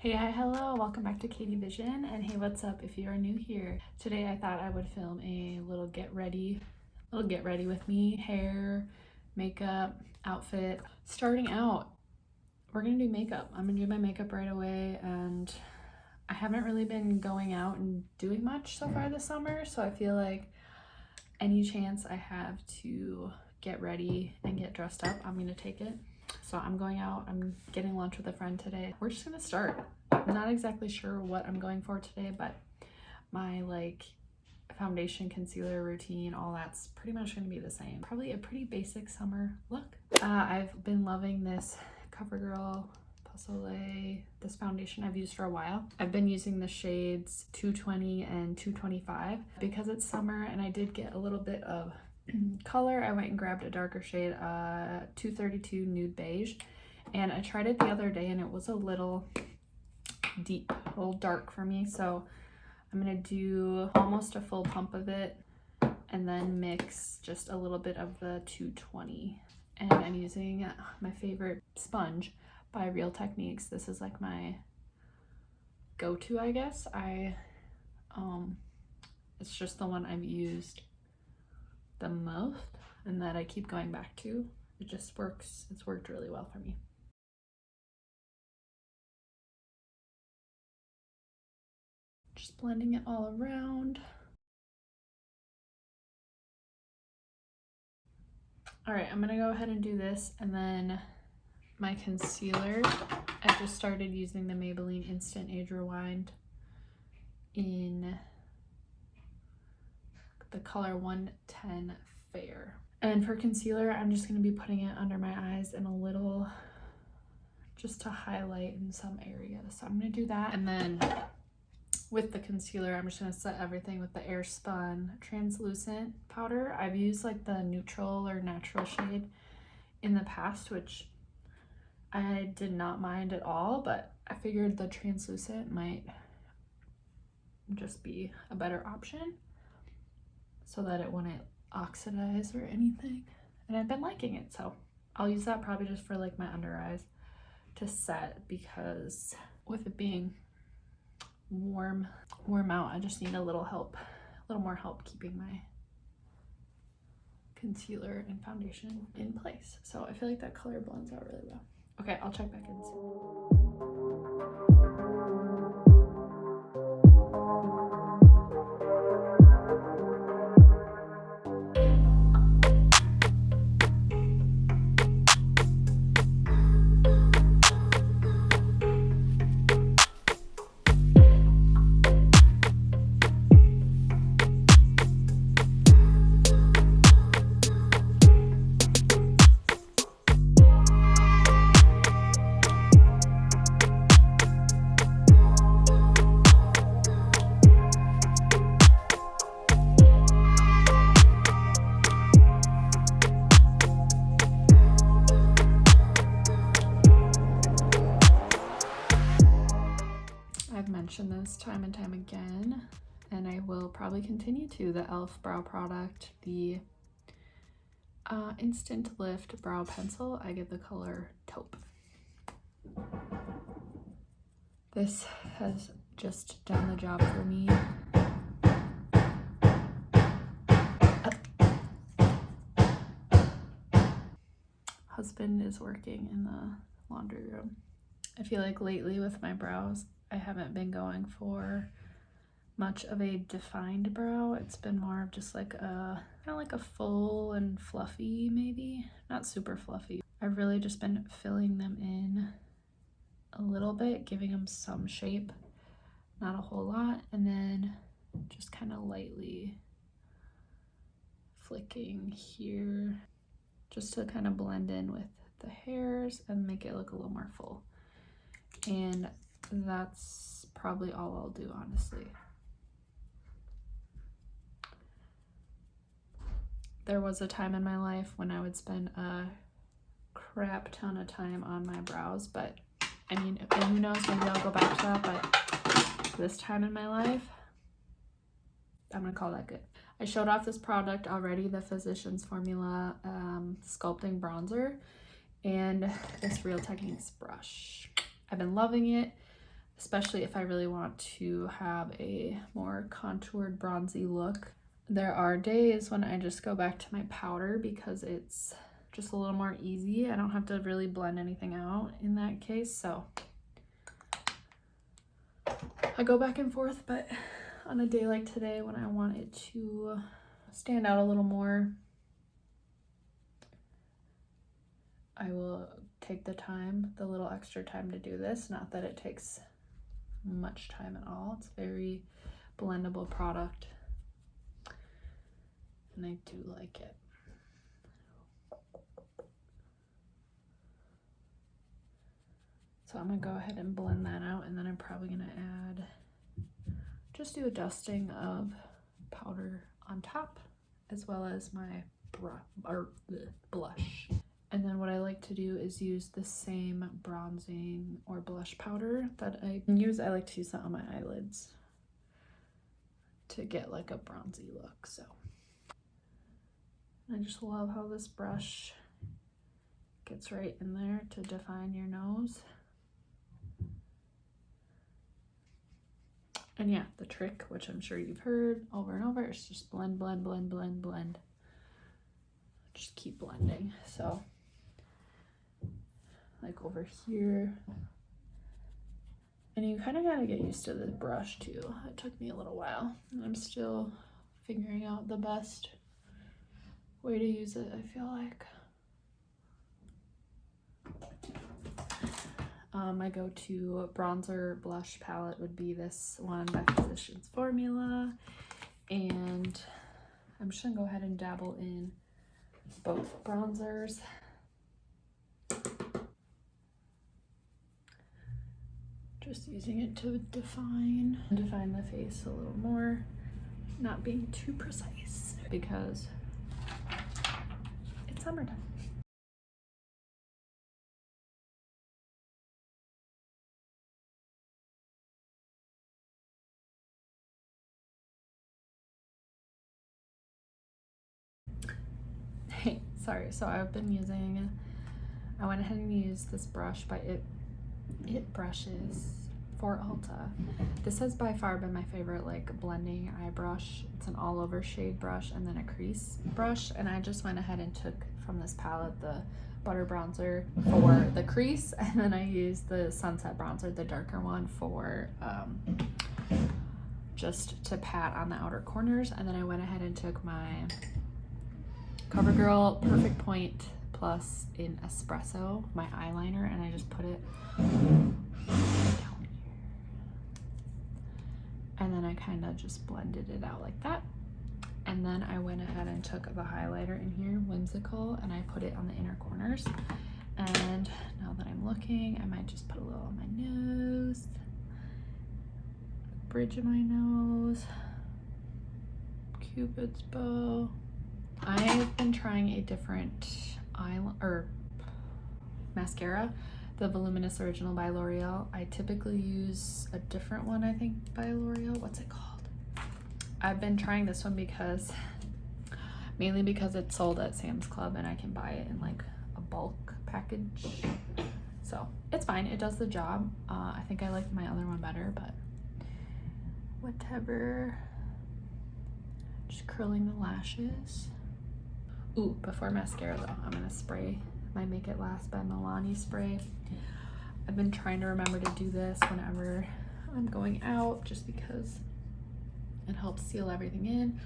Hey, hi, hello, welcome back to KatieVision, and hey, what's up if you are new here? Today I thought I would film a little get ready with me, hair, makeup, outfit. Starting out, we're gonna do makeup. I'm gonna do my makeup right away, and I haven't really been going out and doing much so far this summer, so I feel like any chance I have to get ready and get dressed up, I'm gonna take it. So I'm going out, I'm getting lunch with a friend today. We're just gonna start. I'm not exactly sure what I'm going for today, but my foundation, concealer routine, all that's pretty much gonna be the same. Probably a pretty basic summer look. I've been loving this Covergirl+Olay, this foundation I've used for a while. I've been using the shades 220 and 225 because it's summer and I did get a little bit of color. I went and grabbed a darker shade, 232 Nude Beige, and I tried it the other day and it was a little deep, a little dark for me, so I'm gonna do almost a full pump of it and then mix just a little bit of the 220. And I'm using my favorite sponge by Real Techniques. This is like my go-to, I guess. It's just the one I've used the most and that I keep going back to. It just works. It's worked really well for me. Just blending it all around. All right, I'm gonna go ahead and do this, and then my concealer, I just started using the Maybelline Instant Age Rewind in the color 110 Fair. And for concealer, I'm just gonna be putting it under my eyes and a little, just to highlight in some areas. So I'm gonna do that, and then with the concealer, I'm just gonna set everything with the Airspun translucent powder. I've used like the neutral or natural shade in the past, which I did not mind at all, but I figured the translucent might just be a better option so that it wouldn't oxidize or anything. And I've been liking it, so I'll use that probably just for like my under eyes to set, because with it being warm out, I just need a little more help keeping my concealer and foundation in place. So I feel like that color blends out really well. Okay, I'll check back in soon. Mention this time and time again, and I will probably continue to, the e.l.f. brow product, the Instant Lift brow pencil. I get the color taupe. This has just done the job for me. Husband is working in the laundry room. I feel like lately with my brows, I haven't been going for much of a defined brow. It's been more of just like a kind of like a full and fluffy, maybe not super fluffy. I've really just been filling them in a little bit, giving them some shape, not a whole lot, and then just kind of lightly flicking here just to kind of blend in with the hairs and make it look a little more full. And that's probably all I'll do, honestly. There was a time in my life when I would spend a crap ton of time on my brows, but I mean, and who knows, maybe I'll go back to that, but this time in my life, I'm gonna call that good. I showed off this product already, the Physicians Formula Sculpting Bronzer, and this Real Techniques brush. I've been loving it. especially if I really want to have a more contoured bronzy look. There are days when I just go back to my powder because it's just a little more easy. I don't have to really blend anything out in that case, so I go back and forth. But on a day like today when I want it to stand out a little more, I will take the time, the little extra time to do this. Not that it takes much time at all. It's a very blendable product and I do like it. So I'm gonna go ahead and blend that out, and then I'm probably gonna add, just do a dusting of powder on top as well as my blush. And then what I like to do is use the same bronzing or blush powder that I use. I like to use that on my eyelids to get like a bronzy look. So I just love how this brush gets right in there to define your nose. And yeah, the trick, which I'm sure you've heard over and over, is just blend, blend, blend, blend, blend. Just keep blending. So like over here, and you kind of got to get used to this brush too. It took me a little while, and I'm still figuring out the best way to use it, I feel like. My go-to bronzer blush palette would be this one by Physicians Formula, and I'm just gonna go ahead and dabble in both bronzers. Just using it to define the face a little more, not being too precise because it's summertime. Hey, sorry, so I went ahead and used this brush by It Brushes for Ulta. This has by far been my favorite like blending eye brush. It's an all over shade brush and then a crease brush, and I just went ahead and took from this palette the butter bronzer for the crease, and then I used the sunset bronzer, the darker one, for just to pat on the outer corners. And then I went ahead and took my Covergirl Perfect Point Plus in Espresso, my eyeliner, and I just put it down here. And then I kind of just blended it out like that. And then I went ahead and took the highlighter in here, Whimsical, and I put it on the inner corners. And now that I'm looking, I might just put a little on my nose, bridge of my nose, Cupid's bow. I've been trying a different mascara, the Voluminous Original by L'Oreal. I typically use a different one, I think, by L'Oreal. What's it called? I've been trying this one mainly because it's sold at Sam's Club and I can buy it in like a bulk package. So it's fine, it does the job. I think I like my other one better, but whatever. Just curling the lashes. Ooh, before mascara though, I'm gonna spray my Make It Last by Milani spray. I've been trying to remember to do this whenever I'm going out, just because it helps seal everything in.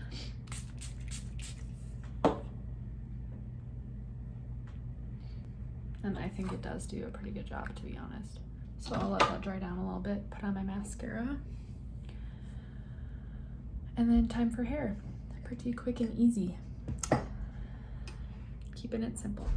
And I think it does do a pretty good job, to be honest. So I'll let that dry down a little bit, put on my mascara. And then time for hair. Pretty quick and easy. Keeping it simple.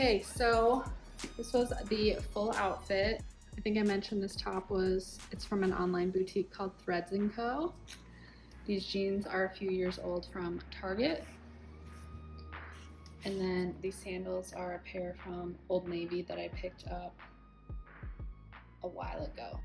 Okay, so this was the full outfit. I think I mentioned this top it's from an online boutique called Threads & Co. These jeans are a few years old from Target. And then these sandals are a pair from Old Navy that I picked up a while ago.